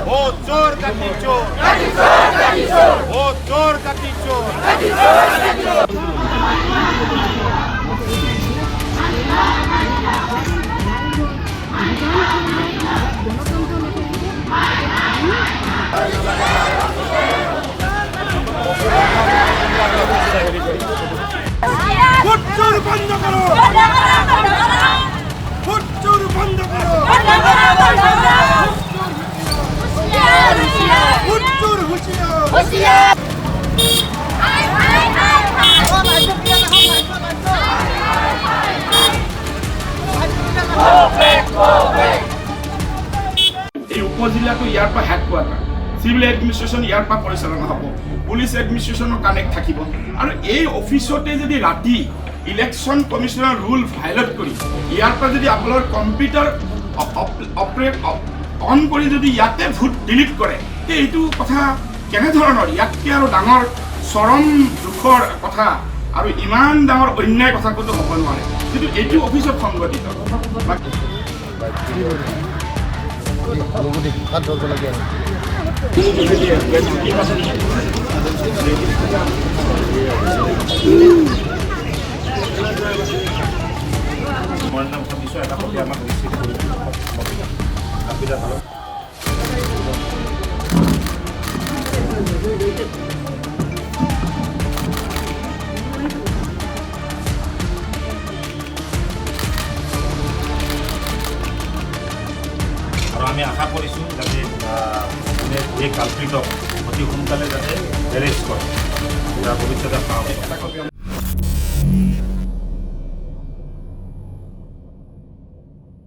Vote চোর কাটি চোর, ভোট চোর কাটি চোর। ভোট চোর বন্ধ করো, ভোট চোর বন্ধ করো, ভোট চোর হুঁশিয়ার। এই উপজিলাটো ইয়াৰ পৰা হেডকোৱাৰ্টাৰ, চিভিল এডমিনিষ্ট্ৰেশ্যন ইয়াৰ পৰা পৰিচালনা হ'ব, পুলিচ এডমিনিষ্ট্ৰেশ্যনৰ কানেক্ট থাকিব। আৰু এই অফিচতে যদি ৰাতি ইলেকশ্যন কমিশ্যনৰ ৰুল ভাইলেট কৰি ইয়াৰ পৰা যদি আপোনালোকৰ কম্পিউটাৰ অপাৰেট অন কৰি যদি ইয়াতে ভোট ডিলিট কৰে, তে এইটো কথা কেনেধৰণৰ? ইয়াতকৈ আৰু ডাঙৰ চৰম দুখৰ কথা আৰু ইমান ডাঙৰ অন্যায় কথা ক'তো হ'ব নোৱাৰে, কিন্তু এইটো অফিচত সংঘটিত। আৰু আমি আশা কৰিছোঁ যাতে এই কালপিটক অতি সোনকালে যাতে এৰেষ্ট কৰে, ভৱিষ্যতে